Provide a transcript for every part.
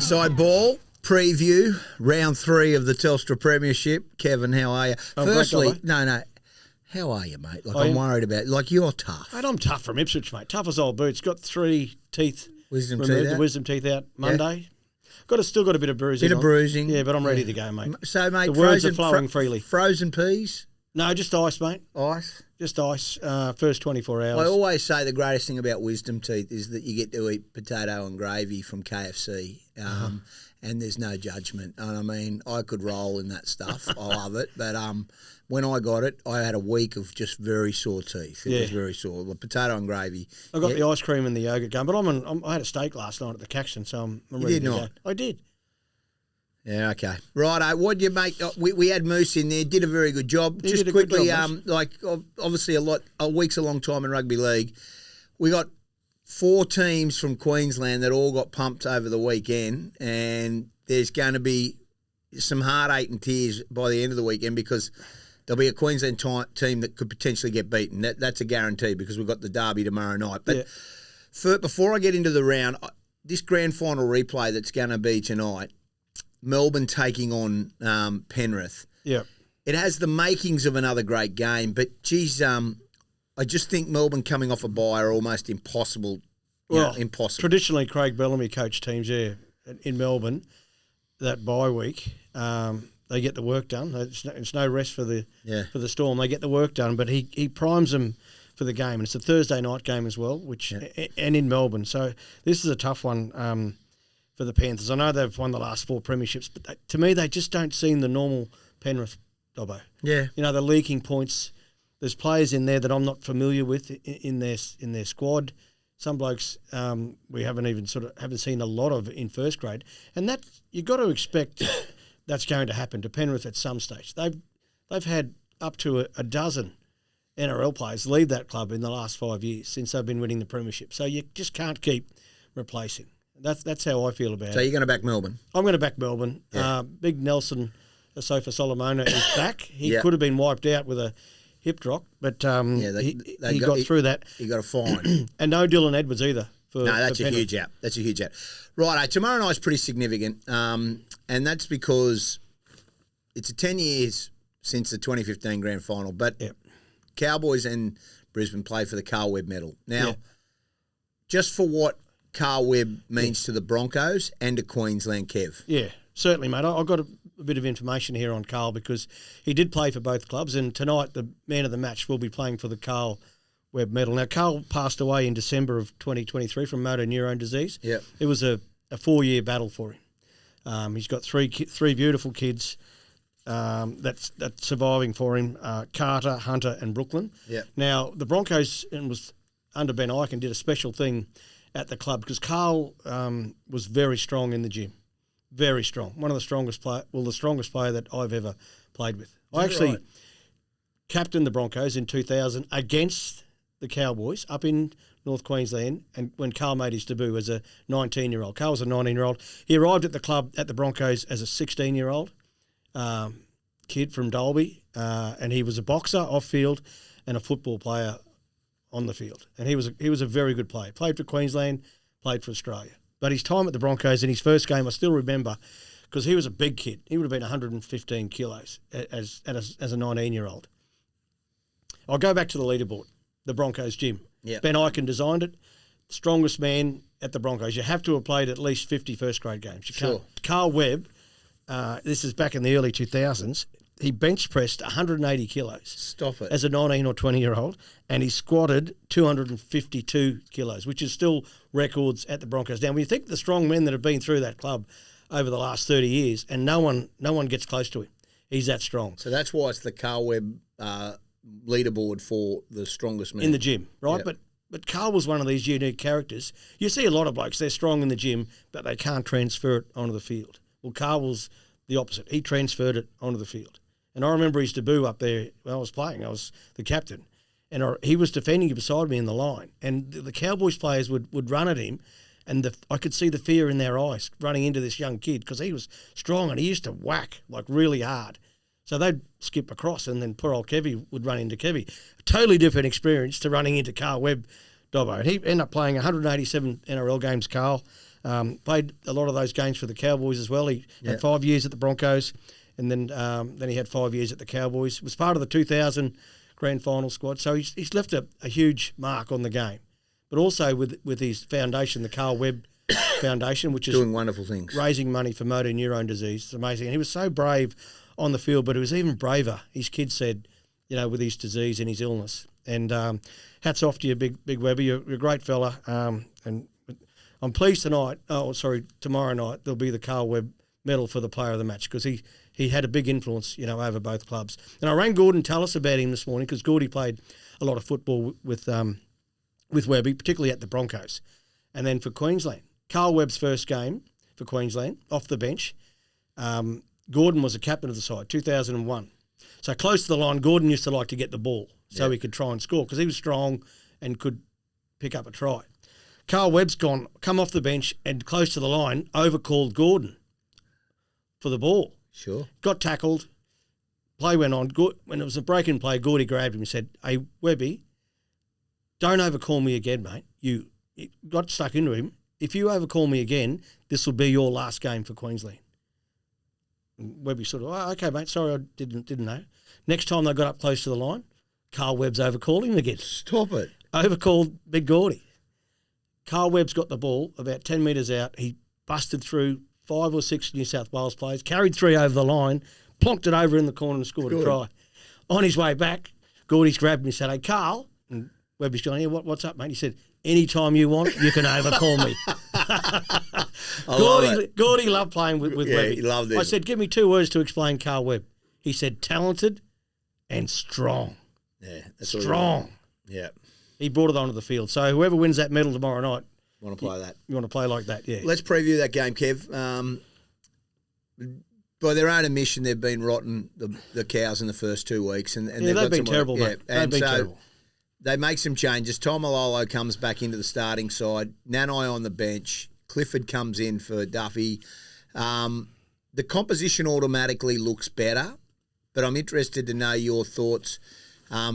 Inside ball preview, round 3 of the Telstra Premiership. Kevin, how are you? Firstly, no. How are you, mate? I'm worried about. You're tough. Mate, I'm tough from Ipswich, mate. Tough as old boots. Got 3 teeth wisdom removed. teeth out. The wisdom teeth out Monday. Yeah. Still got a bit of bruising. Yeah, but I'm ready to go, mate. So, mate, the words are flowing freely. Frozen peas? No, just ice, mate. Ice? Just ice. First 24 hours. I always say the greatest thing about wisdom teeth is that you get to eat potato and gravy from KFC. And there's no judgment. And I mean, I could roll in that stuff. I love it. But when I got it, I had a week of just very sore teeth. It was very sore. The potato and gravy. I got the ice cream and the yogurt going. But I had a steak last night at the Caxton, so I'm ready to go. I did. Yeah, okay. Righto, what did you make? We had Moose in there, did a very good job. Just quickly, obviously a week's a long time in rugby league. We got 4 teams from Queensland that all got pumped over the weekend, and there's going to be some heartache and tears by the end of the weekend because there'll be a Queensland team that could potentially get beaten. That's a guarantee because we've got the Derby tomorrow night. But before I get into the round, this grand final replay that's going to be tonight, Melbourne taking on Penrith. Yeah. It has the makings of another great game, but geez, I just think Melbourne coming off a bye are almost impossible. Impossible. Traditionally, Craig Bellamy coached teams in Melbourne that bye week. They get the work done. It's no rest for the Storm. They get the work done, but he primes them for the game, and it's a Thursday night game as well, and in Melbourne. So this is a tough one for the Panthers. I know they've won the last 4 premierships, but to me, they just don't seem the normal Penrith, Dobbo. Yeah. They're leaking points. There's players in there that I'm not familiar with in their squad. Some blokes we haven't seen a lot of in first grade, and that you've got to expect that's going to happen to Penrith at some stage. They've had up to a dozen NRL players leave that club in the last 5 years since they've been winning the premiership. So you just can't keep replacing. That's how I feel about it. So you're going to back Melbourne? I'm going to back Melbourne. Yeah. Big Nelson Asofa Solomona is back. He could have been wiped out with a hip drop, but he got through that. He got a fine. And no Dylan Edwards either. That's a huge out. That's a huge out. Right, tomorrow night's pretty significant, and that's because it's 10 years since the 2015 grand final, but Cowboys and Brisbane play for the Carl Webb medal. Now, just for what Carl Webb means to the Broncos and to Queensland, Kev. Yeah, certainly, mate. I've got a bit of information here on Carl because he did play for both clubs, and tonight the man of the match will be playing for the Carl Webb medal. Now, Carl passed away in December of 2023 from motor neurone disease. Yeah. It was a 4-year battle for him. He's got three beautiful kids that's surviving for him, Carter, Hunter and Brooklyn. Yeah. Now, the Broncos was under Ben Eichen did a special thing at the club because Carl was very strong in the gym. Very strong. One of the strongest the strongest player that I've ever played with. I actually captained the Broncos in 2000 against the Cowboys up in North Queensland, and when Carl made his debut as a 19-year-old. Carl was a 19-year-old. He arrived at the club at the Broncos as a 16-year-old kid from Dolby, and he was a boxer off-field and a football player on the field. And he was a very good player. Played for Queensland, played for Australia. But his time at the Broncos in his first game, I still remember, because he was a big kid. He would have been 115 kilos as a 19-year-old. I'll go back to the leaderboard, the Broncos gym. Yep. Ben Eichen designed it. Strongest man at the Broncos. You have to have played at least 50 first-grade games. Sure. Carl Webb, this is back in the early 2000s, he bench pressed 180 kilos. Stop it. As a 19 or 20-year-old, and he squatted 252 kilos, which is still records at the Broncos. Now, when you think the strong men that have been through that club over the last 30 years, and no one gets close to him. He's that strong. So that's why it's the Carl Webb leaderboard for the strongest men. In the gym, right? Yep. But Carl was one of these unique characters. You see a lot of blokes, they're strong in the gym, but they can't transfer it onto the field. Well, Carl was the opposite. He transferred it onto the field. And I remember his debut up there when I was playing. I was the captain. And he was defending beside me in the line. And the Cowboys players would run at him, and I could see the fear in their eyes running into this young kid because he was strong and he used to whack really hard. So they'd skip across, and then poor old Kevie would run into Kevie. A totally different experience to running into Carl Webb, Dobbo. And he ended up playing 187 NRL games, Carl. Played a lot of those games for the Cowboys as well. He had 5 years at the Broncos, and then he had 5 years at the Cowboys. Was part of the 2000 grand final squad. So he's left a huge mark on the game. But also with his foundation, the Carl Webb Foundation, which is doing wonderful things, raising money for motor neurone disease. It's amazing. And he was so brave on the field, but he was even braver, his kids said, with his disease and his illness. And hats off to you, Big Webber. You're a great fella. And I'm pleased tomorrow night, there'll be the Carl Webb medal for the player of the match, because he had a big influence, over both clubs. And I rang Gordon Tallis about him this morning, because Gordy played a lot of football with Webby, particularly at the Broncos. And then for Queensland, Carl Webb's first game for Queensland, off the bench, Gordon was a captain of the side, 2001. So close to the line, Gordon used to like to get the ball so he could try and score, because he was strong and could pick up a try. Carl Webb's come off the bench and close to the line, overcalled Gordon for the ball. Sure. Got tackled. Play went on. When it was a break-in play, Gordy grabbed him and said, "Hey, Webby, don't overcall me again, mate." You got stuck into him. If you overcall me again, this will be your last game for Queensland. And Webby sort of, "Oh, okay, mate, sorry, I didn't know." Next time they got up close to the line, Carl Webb's overcalled him again. Stop it. Overcalled Big Gordy. Carl Webb's got the ball about 10 metres out. He busted through 5 or 6 New South Wales players, carried 3 over the line, plonked it over in the corner and scored a try. On his way back, Gordy's grabbed him and said, "Hey, Carl," and Webby's going, "Yeah, what's up, mate?" He said, "Anytime you want, you can overcall me." Gordy loved playing with Webby. He loved it. I said, "Give me 2 words to explain Carl Webb." He said, "Talented and strong." Yeah, that's strong. Yeah. He brought it onto the field. So whoever wins that medal tomorrow night, want to play that. You want to play like that, yeah. Let's preview that game, Kev. By their own admission, they've been rotten, the Cows, in the first 2 weeks. And they've been terrible, mate. They've been terrible. They make some changes. Tom Malolo comes back into the starting side. Nanai on the bench. Clifford comes in for Duffy. The composition automatically looks better, but I'm interested to know your thoughts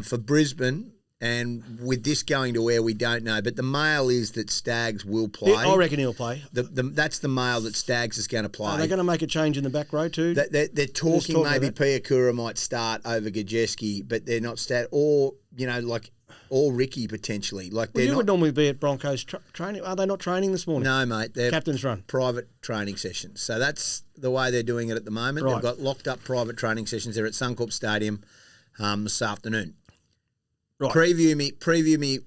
for Brisbane. And with this going to where we don't know, but the mail is that Staggs will play. I reckon he'll play. That's the mail that Staggs is going to play. Are they going to make a change in the back row too? They're talking maybe Piakura might start over Gajeski, but they're not or Ricky potentially. You would normally be at Broncos training. Are they not training this morning? No, mate. They're captain's run. Private training sessions. So that's the way they're doing it at the moment. Right. They've got locked up private training sessions there at Suncorp Stadium this afternoon. Right. Preview me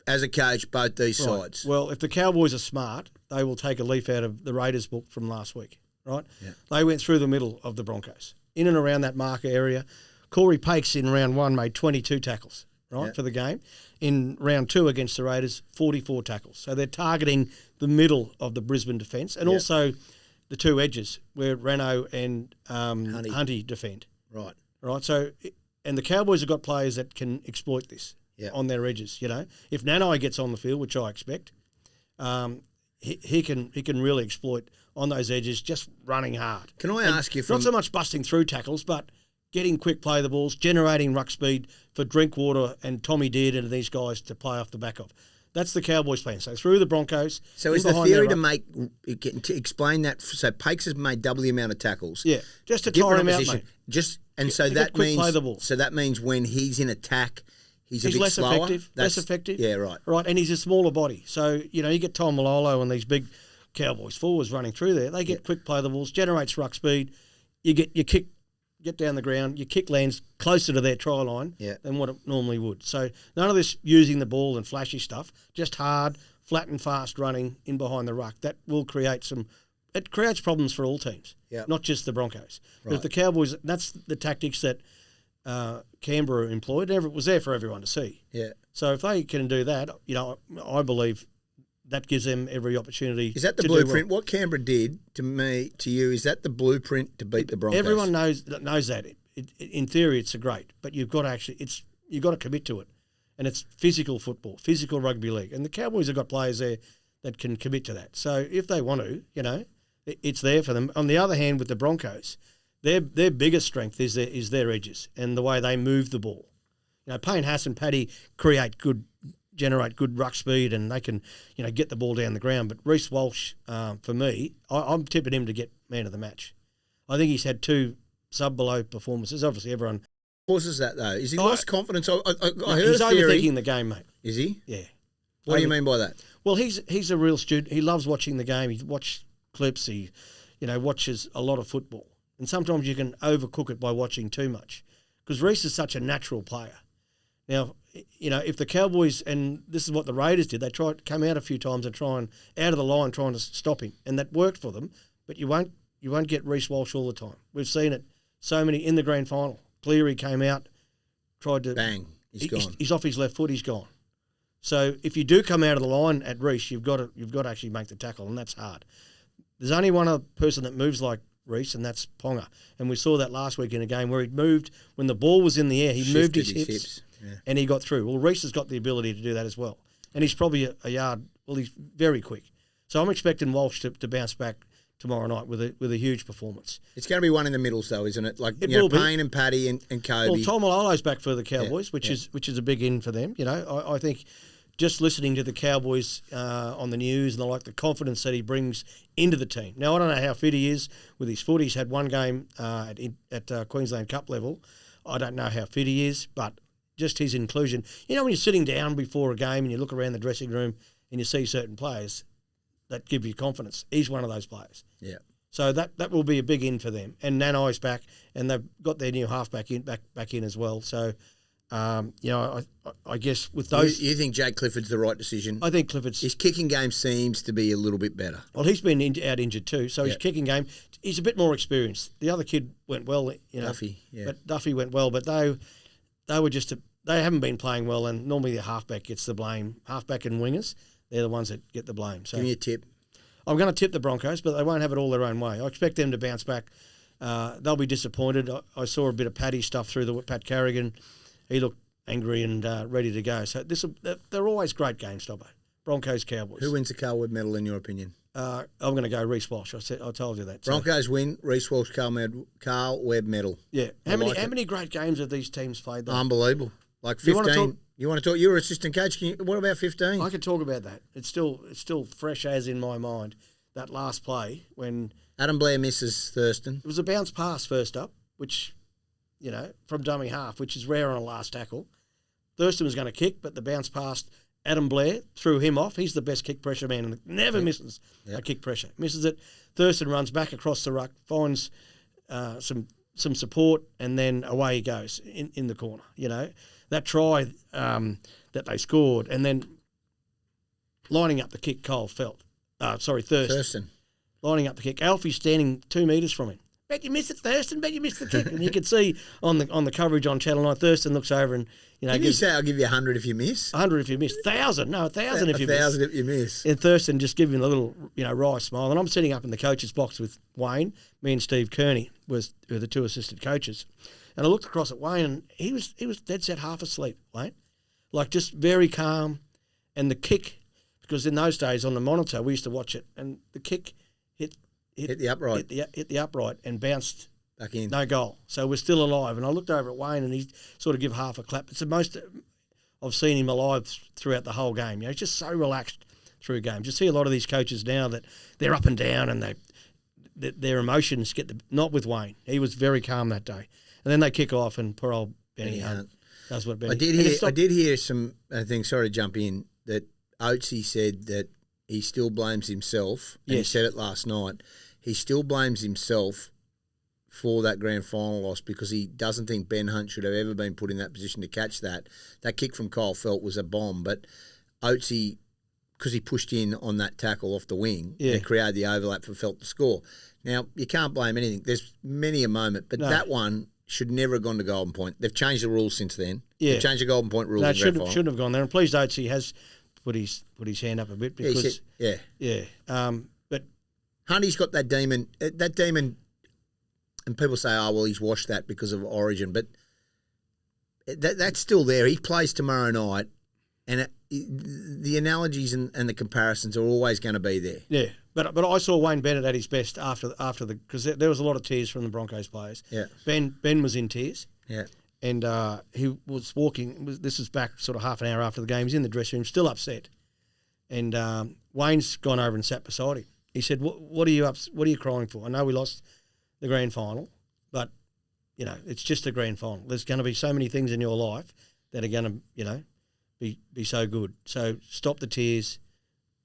as a coach both these sides. Well, if the Cowboys are smart, they will take a leaf out of the Raiders book from last week, right? Yeah. They went through the middle of the Broncos, in and around that marker area. Corey Pakes in round 1 made 22 tackles, right, for the game. In round 2 against the Raiders, 44 tackles. So they're targeting the middle of the Brisbane defence, and also the 2 edges where Renault and Hunty defend. Right. So... And the Cowboys have got players that can exploit this on their edges. If Nanai gets on the field, which I expect, he can really exploit on those edges, just running hard. Can I ask you, not so much busting through tackles, but getting quick play the balls, generating ruck speed for Drinkwater and Tommy Dearden and these guys to play off the back of. That's the Cowboys' plan. So through the Broncos. So is the theory to explain that? So Pakes has made double the amount of tackles. Yeah, just to tire him out, mate. So that means when he's in attack, he's a bit less slower. Effective. Less effective. Yeah, right. Right, and he's a smaller body. So you get Tom Malolo and these big Cowboys forwards running through there. They get quick play the balls, generates ruck speed. You get down the ground. Your kick lands closer to their try line than what it normally would. So none of this using the ball and flashy stuff. Just hard, flat and fast running in behind the ruck. That will create It creates problems for all teams, not just the Broncos. Right. But if the Cowboys, that's the tactics that Canberra employed. It was there for everyone to see. Yeah. So if they can do that, I believe that gives them every opportunity. Is that the blueprint? What Canberra did to you, is that the blueprint to beat the Broncos? Everyone knows that. In theory, it's great, but you've got to commit to it, and it's physical football, physical rugby league, and the Cowboys have got players there that can commit to that. So if they want to, it's there for them. On the other hand, with the Broncos, their biggest strength is their edges and the way they move the ball. Payne Haas and Paddy create good generate good ruck speed and they can, get the ball down the ground. But Reece Walsh, for me, I'm tipping him to get man of the match. I think he's had 2 sub-below performances. Obviously, everyone causes that though. Is he lost confidence? I heard he's a theory. overthinking the game, mate. Is he? Yeah. What do you mean by that? Well, he's a real student. He loves watching the game. He watches clips. He, watches a lot of football. And sometimes you can overcook it by watching too much because Reece is such a natural player. Now, if the Cowboys, and this is what the Raiders did, they tried to come out a few times and try and out of the line trying to stop him, and that worked for them. But you won't get Reece Walsh all the time. We've seen it so many in the grand final. Cleary came out, tried to bang. He's gone. He's off his left foot. He's gone. So if you do come out of the line at Reece, you've got to actually make the tackle, and that's hard. There's only one other person that moves like Reece, and that's Ponga. And we saw that last week in a game where he moved when the ball was in the air. He moved his hips. Yeah. And he got through. Well, Reece has got the ability to do that as well. And he's probably a yard. Well, he's very quick. So I'm expecting Walsh to bounce back tomorrow night with a huge performance. It's going to be one in the middles, though, isn't it? Like Payne and Paddy and Kevie. Well, Tom Malolo's back for the Cowboys, which is a big in for them. I think just listening to the Cowboys on the news and the confidence that he brings into the team. Now, I don't know how fit he is with his foot. He's had one game at Queensland Cup level. I don't know how fit he is, but just his inclusion. When you're sitting down before a game and you look around the dressing room and you see certain players that give you confidence, he's one of those players. Yeah. So that will be a big in for them. And Nanai's back, and they've got their new halfback back in as well. So, I guess with those... You think Jake Clifford's the right decision? I think Clifford's... His kicking game seems to be a little bit better. Well, he's been out injured too, so his kicking game, he's a bit more experienced. The other kid went well, Duffy, yeah. But Duffy went well, but they were just... They haven't been playing well, and normally the halfback gets the blame. Halfback and wingers, they're the ones that get the blame. So give me a tip. I'm going to tip the Broncos, but they won't have it all their own way. I expect them to bounce back. They'll be disappointed. I saw a bit of Paddy stuff through the Pat Carrigan. He looked angry and ready to go. So they're always great games, Dobbo. Broncos, Cowboys. Who wins the Carl Webb medal in your opinion? I'm going to go Reece Walsh. I told you that. Broncos win. Reece Walsh Carl Webb medal. Yeah. How many great games have these teams played? Though? Unbelievable. Like 15. You want to talk? You're assistant coach. What about 15? I could talk about that. It's still fresh as in my mind. That last play when Adam Blair misses Thurston. It was a bounce pass first up, which, from dummy half, which is rare on a last tackle. Thurston was going to kick, but the bounce pass, Adam Blair threw him off. He's the best kick pressure man and never misses a kick pressure. Misses it. Thurston runs back across the ruck, finds some support, and then away he goes in the corner. That try that they scored, and then lining up the kick, Thurston. Lining up the kick. Alfie's standing 2 metres from him. Bet you missed it, Thurston. Bet you missed the kick. And you can see on the coverage on Channel 9, Thurston looks over and, Can you say I'll give you 100 if you miss? 100 if you miss. 1,000. No, 1,000 if you miss. 1,000 if you miss. And Thurston just giving a little, wry smile. And I'm sitting up in the coach's box with Wayne. Me and Steve Kearney were the 2 assistant coaches. And I looked across at Wayne, and he was dead set half asleep, Wayne. Like just very calm. And the kick, because in those days on the monitor, we used to watch it, and the kick hit the upright. Hit the upright and bounced back in. No goal. So we're still alive. And I looked over at Wayne, and he sort of give half a clap. It's the most I've seen him alive throughout the whole game. He's just so relaxed through games. You see a lot of these coaches now that they're up and down, and their emotions not with Wayne. He was very calm that day. And then they kick off, and poor old Benny Hunt does what Benny. I did hear some things. Sorry to jump in. That Oatsy said that he still blames himself. And He said it last night. He still blames himself for that grand final loss because he doesn't think Ben Hunt should have ever been put in that position to catch that. That kick from Kyle Felt was a bomb, but Oatsy, because he pushed in on that tackle off the wing and created the overlap for Felt to score. Now, you can't blame anything. There's many a moment, but that one should never have gone to Golden Point. They've changed the rules since then. Yeah. They've changed the Golden Point rules. No, it shouldn't have gone there. And please, Oatsy has put his hand up a bit because but Hunty's got that demon. And people say, "Oh, well, he's washed that because of Origin," but that's still there. He plays tomorrow night, and the analogies and the comparisons are always going to be there. Yeah, but I saw Wayne Bennett at his best after the because there was a lot of tears from the Broncos players. Yeah, Ben was in tears. Yeah, and he was walking. This was back sort of half an hour after the game. He's in the dressing room, still upset, and Wayne's gone over and sat beside him. He said, "What are you What are you crying for? I know we lost the grand final, but it's just a grand final. There's going to be so many things in your life that are going to be so good. So stop the tears.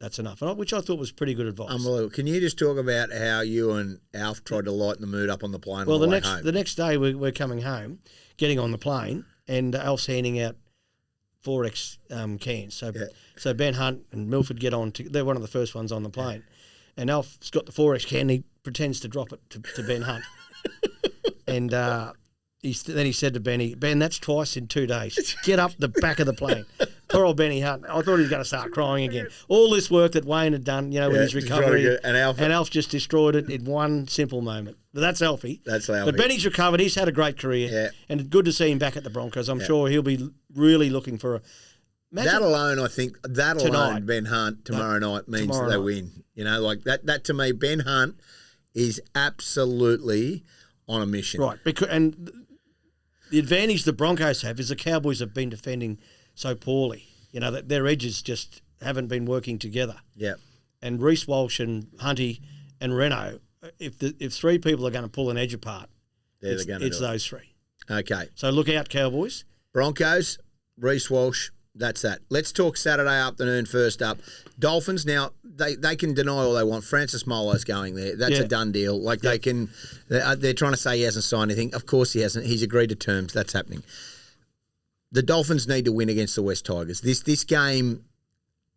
That's enough." Which I thought was pretty good advice. Unbelievable. Can you just talk about how you and Alf tried to lighten the mood up on the plane? Well, on the way home? the next day we're coming home, getting on the plane, and Alf's handing out 4X cans. So Ben Hunt and Milford get on. They're one of the first ones on the plane, and Alf's got the 4X can. And he pretends to drop it to Ben Hunt, and then he said to Benny, "Ben, that's twice in 2 days. Get up the back of the plane." Poor old Benny Hunt. I thought he was going to start crying again. All this work that Wayne had done, with his recovery, and Alf just destroyed it in one simple moment. But that's Alfie. But Benny's recovered. He's had a great career, and good to see him back at the Broncos. I'm sure he'll be really looking for that alone. I think alone, Ben Hunt tomorrow night means they win. Like that to me, Ben Hunt is absolutely on a mission. Right, and the advantage the Broncos have is the Cowboys have been defending so poorly. That their edges just haven't been working together. Yeah. And Reece Walsh and Hunty and Renault, if three people are going to pull an edge apart, it's those three. Okay. So look out, Cowboys. Broncos, Reece Walsh, that's that. Let's talk Saturday afternoon first up. Dolphins, now, they can deny all they want. Francis Molo's going there. That's a done deal. Like they're trying to say he hasn't signed anything. Of course he hasn't. He's agreed to terms. That's happening. The Dolphins need to win against the West Tigers. This game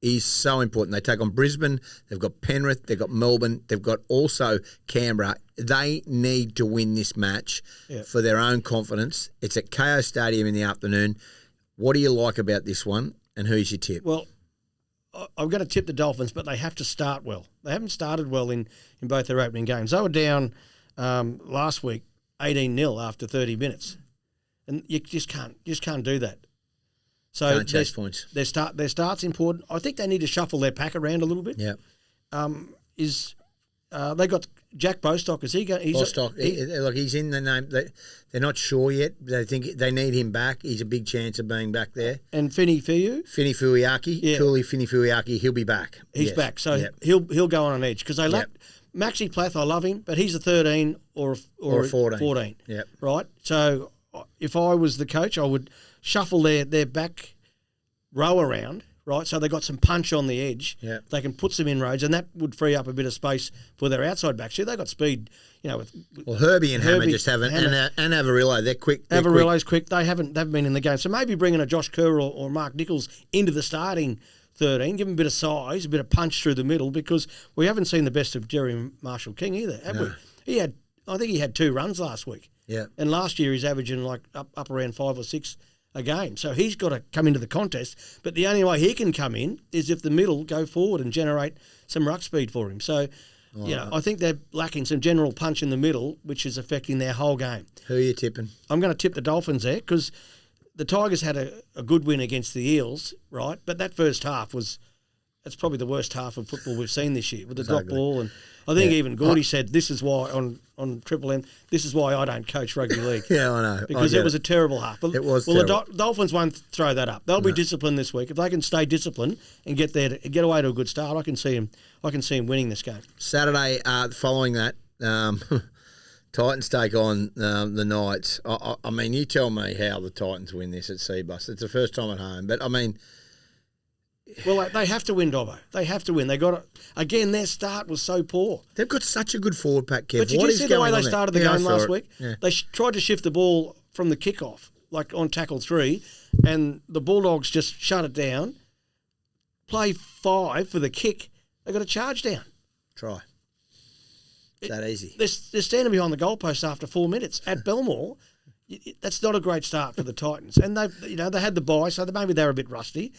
is so important. They take on Brisbane. They've got Penrith. They've got Melbourne. They've got also Canberra. They need to win this match for their own confidence. It's at KO Stadium in the afternoon. What do you like about this one, and who's your tip? Well, I'm going to tip the Dolphins, but they have to start well. They haven't started well in both their opening games. They were down last week 18-0 after 30 minutes. And you just can't do that. So can't chase points. Their start's important. I think they need to shuffle their pack around a little bit. Yeah. They got Jack Bostock? Is he going? Bostock. He's in the name. They're not sure yet. They think they need him back. He's a big chance of being back there. And Fini Fuiaki. Tuli Fini Fuiaki. He'll be back. He's back. So he'll go on an edge because they lack Maxi Plath. I love him, but he's a 13 or a 14. Yeah. Right. So if I was the coach, I would shuffle their back row around, right? So they got some punch on the edge. Yeah. They can put some inroads, and that would free up a bit of space for their outside backs. They got speed, Well, Herbie and Hammer just haven't, and Avarillo, they're quick. Avarillo's quick. They haven't been in the game. So maybe bringing a Josh Kerr or Mark Nichols into the starting 13, give him a bit of size, a bit of punch through the middle, because we haven't seen the best of Jerry Marshall King either, have we? I think he had 2 runs last week. Yeah. And last year he's averaging like up around 5 or 6 a game. So he's got to come into the contest. But the only way he can come in is if the middle go forward and generate some ruck speed for him. So, I think they're lacking some general punch in the middle, which is affecting their whole game. Who are you tipping? I'm going to tip the Dolphins there because the Tigers had a good win against the Eels, right? But that first half that's probably the worst half of football we've seen this year with the drop ball. And I think even Gordy said this is why on Triple M, this is why I don't coach rugby league. Yeah, I know. Because it was a terrible half. It was terrible. The Dolphins won't throw that up. They'll be disciplined this week. If they can stay disciplined and get away to a good start, I can see him winning this game. Saturday, following that, Titans take on the Knights. I mean, you tell me how the Titans win this at Seabus. It's the first time at home, but I mean. Well, they have to win, Dobbo. They have to win. They got again. Their start was so poor. They've got such a good forward pack, Kev. But did you see the way they started the game last week? Yeah. They tried to shift the ball from the kickoff, like on tackle 3, and the Bulldogs just shut it down. Play 5 for the kick. They got a charge down. Try. It's that easy. They're standing behind the goalpost after 4 minutes at Belmore. That's not a great start for the Titans, and they had the bye, so maybe they're a bit rusty.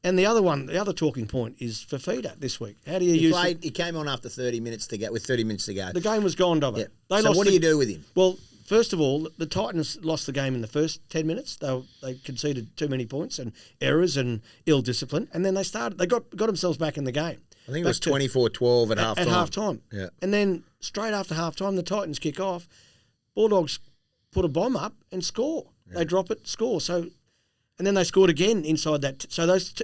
And the other talking point is Fafita this week. How do you use him? He came on after 30 minutes to go. With 30 minutes to go, the game was gone, Dobbo. Yeah. So what do you do with him? Well, first of all, the Titans lost the game in the first 10 minutes. They conceded too many points and errors and ill discipline, and then they got themselves back in the game. I think it was 24-12 at halftime. At halftime, yeah. And then straight after halftime, the Titans kick off. Bulldogs put a bomb up and score. They drop it, score. So, and then they scored again inside that. So those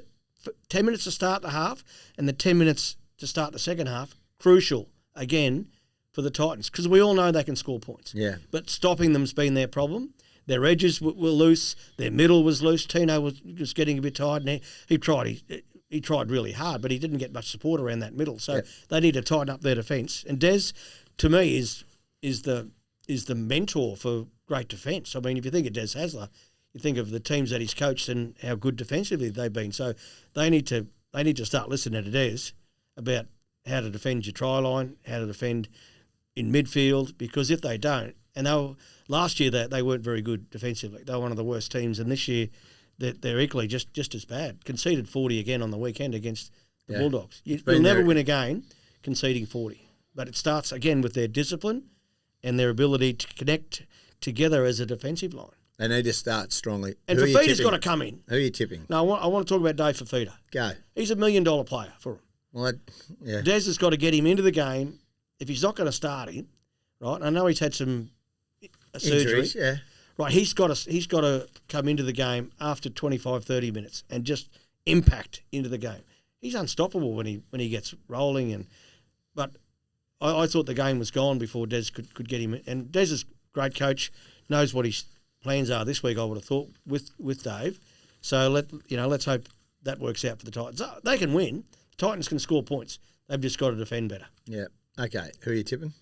10 minutes to start the half and the 10 minutes to start the second half, crucial again for the Titans, because we all know they can score points. Yeah. But stopping them's been their problem. Their edges were loose. Their middle was loose. Tino was getting a bit tired, and he tried really hard, but he didn't get much support around that middle. So they need to tighten up their defence. And Des, to me, is the mentor for great defence. I mean, if you think of Des Hasler, you think of the teams that he's coached and how good defensively they've been. So they need to start listening to Des about how to defend your try line, how to defend in midfield, because if they don't, and last year they weren't very good defensively. They were one of the worst teams, and this year they're equally just as bad. Conceded 40 again on the weekend against the Bulldogs. You'll never win a game conceding 40. But it starts again with their discipline and their ability to connect together as a defensive line. They need to start strongly. And Fafita's got to come in. Who are you tipping? No, I want to talk about Dave Fafita. Go. He's $1 million player for him. Well, yeah. Des has got to get him into the game. If he's not going to start him, right? I know he's had some surgery. Injuries, yeah. Right, he's got to come into the game after 25, 30 minutes and just impact into the game. He's unstoppable when he gets rolling. But I thought the game was gone before Des could get him in. And Des is a great coach, knows what his plans are this week, I would have thought, with Dave. So let's hope that works out for the Titans. They can win. The Titans can score points. They've just got to defend better. Yeah. Okay. Who are you tipping?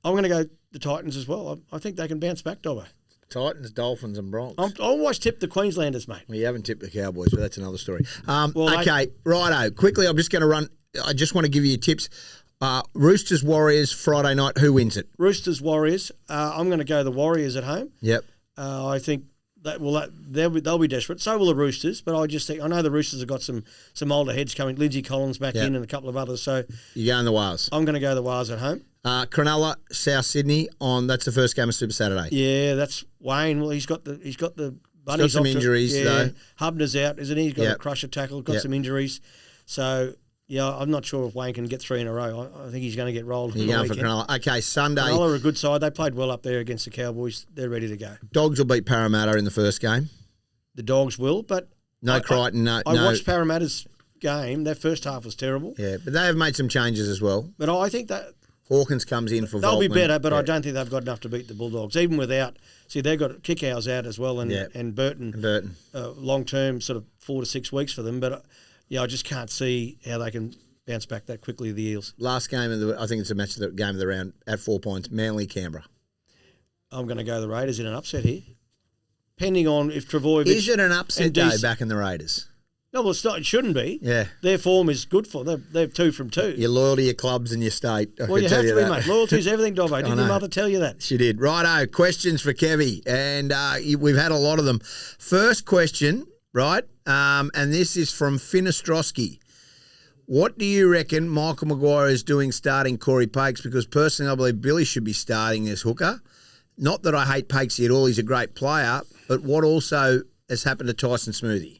I'm going to go the Titans as well. I think they can bounce back, Dobbo. Titans, Dolphins and Broncos. I always tip the Queenslanders, mate. Well, you haven't tipped the Cowboys, but that's another story. Okay, righto. Quickly, I'm just going to run. I just want to give you tips. Roosters, Warriors, Friday night. Who wins it? Roosters, Warriors. I'm going to go the Warriors at home. Yep. I think they'll be desperate. So will the Roosters, but I know the Roosters have got some older heads coming. Lindsay Collins back in and a couple of others. So you're going the Wars. I'm going to go the Wars at home. Cronulla, South Sydney that's the first game of Super Saturday. Yeah, that's Wayne. Well, he's got the bunnies. He's got some injuries though. Hubner's out, isn't he? He's got a crusher tackle. Got some injuries. So yeah, I'm not sure if Wayne can get 3 in a row. I think he's going to get rolled. You're going for Cronulla. Okay, Sunday. Cronulla are a good side. They played well up there against the Cowboys. They're ready to go. Dogs will beat Parramatta in the first game. The Dogs will, but Crichton. I watched Parramatta's game. Their first half was terrible. Yeah, but they have made some changes as well. But I think that Hawkins comes in for they'll Volkman. be better, but I don't think they've got enough to beat the Bulldogs, even without. See, they've got Kickhouse out as well, and Burton. Long term, sort of 4 to 6 weeks for them. But I just can't see how they can bounce back that quickly. The Eels. Last game I think it's a match of the game of the round at 4 points. Manly, Canberra. I'm going to go the Raiders in an upset here, depending on if Travojevic. Is it an upset day back in the Raiders? No, well, it's not. It shouldn't be. Yeah. Their form is good for them. They're 2 from 2. You're loyal to your clubs and your state. Well, you have to be, mate. Loyalty's everything, Dobbo. Didn't your mother tell you that? She did. Righto, questions for Kevie. And we've had a lot of them. First question, right, and this is from Finestrosky. What do you reckon Michael Maguire is doing starting Corey Pakes? Because personally, I believe Billy should be starting this hooker. Not that I hate Pakesy at all. He's a great player. But what also has happened to Tyson Smoothie?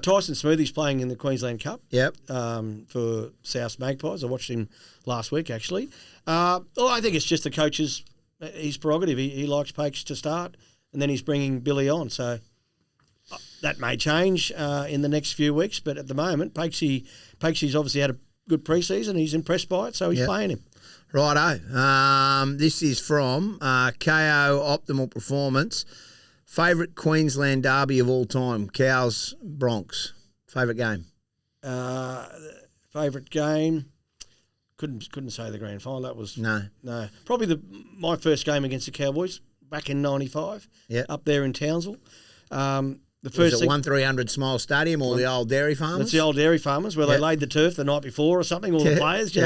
Tyson Smoothie's playing in the Queensland Cup. Yep. For South Magpies. I watched him last week, actually. I think it's just the coach's his prerogative. He likes Pakes to start, and then he's bringing Billy on. So that may change in the next few weeks, but at the moment, Pakesy's obviously had a good pre-season. He's impressed by it, so he's playing him. Righto. This is from KO Optimal Performance. Favourite Queensland derby of all time? Cows, Bronx. Favourite game? Favourite game? Couldn't say the grand final. That was no. Probably my first game against the Cowboys back in '95. Yeah, up there in Townsville. The first was it 1300 Smile Stadium or the old Dairy Farmers? That's the old Dairy Farmers where they laid the turf the night before or something. All the players, you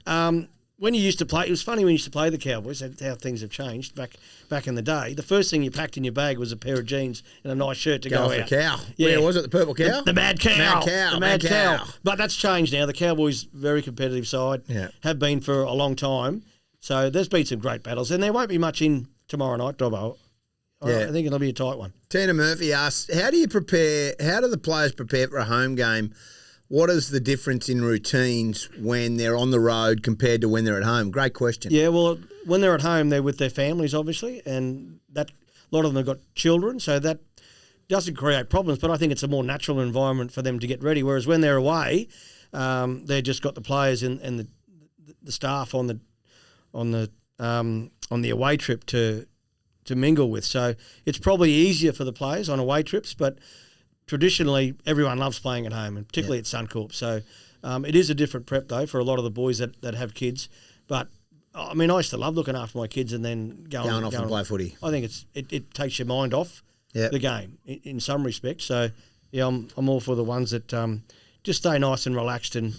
know. When you used to play, it was funny when you used to play the Cowboys. That's how things have changed back in the day. The first thing you packed in your bag was a pair of jeans and a nice shirt to go out. The cow. Yeah, was it the purple cow? The Mad Cow. The Mad Cow. But that's changed now. The Cowboys, very competitive side, have been for a long time. So there's been some great battles, and there won't be much in tomorrow night, Dobbo. I think it'll be a tight one. Tina Murphy asks, how do the players prepare for a home game? What is the difference in routines when they're on the road compared to when they're at home? Great question. Yeah, well, when they're at home, they're with their families, obviously, and that A lot of them have got children, so that doesn't create problems, but I think it's a more natural environment for them to get ready. Whereas when they're away, they've just got the players and the staff on the away trip to mingle with. So it's probably easier for the players on away trips, but traditionally everyone loves playing at home, and particularly at Suncorp. So it is a different prep though for a lot of the boys that have kids. But I mean, I used to love looking after my kids and then going off and play footy. I think it takes your mind off the game in some respects. So yeah, I'm all for the ones that just stay nice and relaxed, and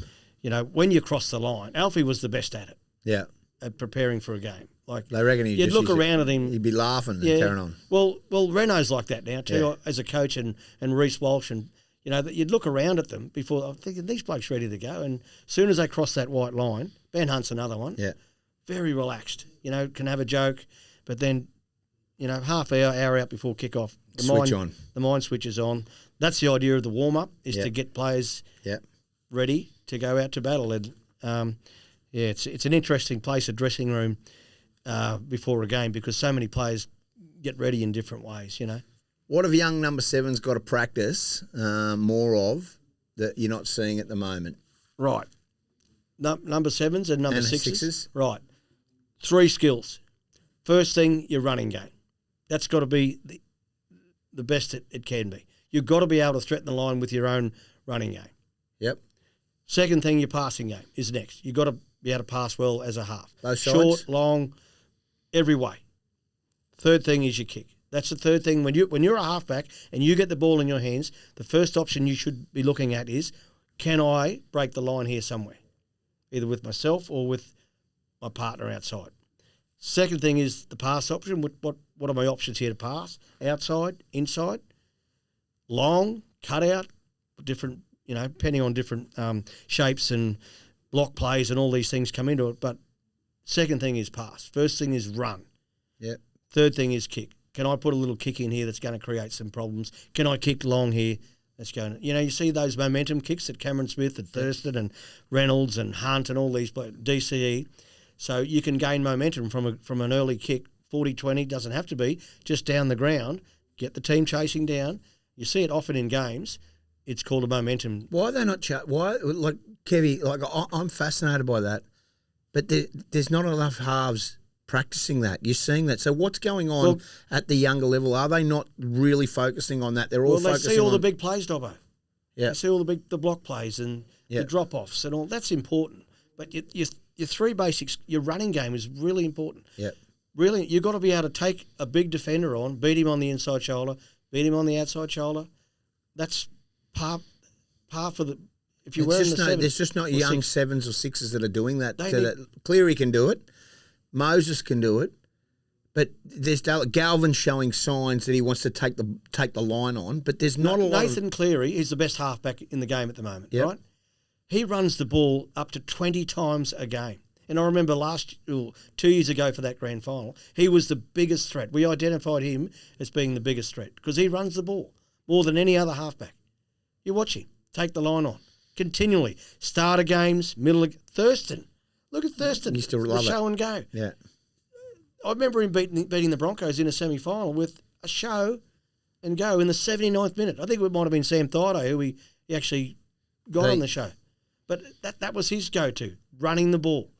when you cross the line, Alfie was the best at it. Yeah, at preparing for a game. Like they reckon you'd look around at him, he'd be laughing and carrying on. Well, Renault's like that now too, as a coach, and Reece Walsh, and that you'd look around at them before. I'm thinking these blokes ready to go, and as soon as they cross that white line, Ben Hunt's another one. Yeah, very relaxed. Can have a joke, but then half hour out before kickoff, the mind switches on. That's the idea of the warm up, is to get players ready to go out to battle. And it's an interesting place, a dressing room before a game, because so many players get ready in different ways. What have young number 7s got to practice more of that you're not seeing at the moment? Right, number 7s and number 6s. Right, 3 skills. First thing, your running game. That's got to be the best it can be. You've got to be able to threaten the line with your own running game. Yep. Second thing, your passing game is next. You've got to be able to pass well as a half. Both sides? Short, long, every way. Third thing is your kick. That's the third thing. When you're a halfback and you get the ball in your hands, the first option you should be looking at is, can I break the line here somewhere? Either with myself or with my partner outside. Second thing is the pass option. What are my options here to pass? Outside, inside, long, cut out, different, depending on different shapes and block plays and all these things come into it. But second thing is pass. First thing is run. Yep. Third thing is kick. Can I put a little kick in here that's going to create some problems? Can I kick long here? That's going to, you see those momentum kicks that Cameron Smith and Thurston and Reynolds and Hunt and all these, DCE. So you can gain momentum from an early kick, 40-20, doesn't have to be, just down the ground, get the team chasing down. You see it often in games. It's called a momentum. Why are they not why, like, Kevie, I'm fascinated by that, but there's not enough halves practicing that. You're seeing that. So what's going on at the younger level? Are they not really focusing on that? They're all focusing on... they see all the big plays, Dobbo. Yeah. They see all the block plays and the drop-offs and all. That's important. But your 3 basics, your running game is really important. Yeah. Really, you've got to be able to take a big defender on, beat him on the inside shoulder, beat him on the outside shoulder. That's par for the... If you're wearing the 7... There's just not young 7s or 6s that are doing that. Cleary can do it. Moses can do it. But there's Galvin showing signs that he wants to take the line on, but there's not a lot Nathan Cleary is the best halfback in the game at the moment, right? He runs the ball up to 20 times a game. And I remember 2 years ago for that grand final, he was the biggest threat. We identified him as being the biggest threat because he runs the ball more than any other halfback. You watch him, take the line on, continually. Starter games, middle of... Thurston. Look at Thurston. Used to love the show and go. Yeah. I remember him beating the Broncos in a semi-final with a show and go in the 79th minute. I think it might have been Sam Thaiday who he actually got on the show. But that was his go-to, running the ball.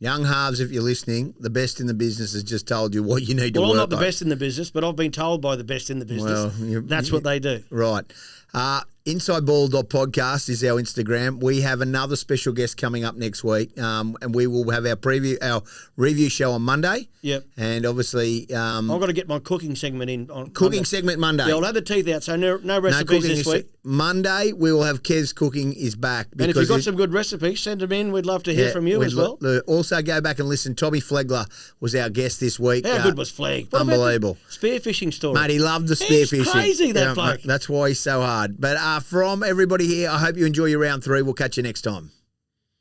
Young halves, if you're listening, the best in the business has just told you what you need to work on. Well, I'm not the best in the business, but I've been told by the best in the business. Well, that's what they do. Right. InsideBall.podcast is our Instagram. We have another special guest coming up next week, and we will have our review show on Monday. Yep. And obviously... I've got to get my cooking segment in on Cooking segment Monday. Yeah, I'll have the teeth out, so no recipes this week. Monday, we will have Kev's Cooking is back. And if you've got some good recipes, send them in. We'd love to hear from you as well. Also, go back and listen. Tommy Flegler was our guest this week. How good was Fleg? Unbelievable. Spearfishing story. Mate, he loved the spearfishing. He's crazy, that bloke. That's why he's so hard. But from everybody here, I hope you enjoy your round 3. We'll catch you next time.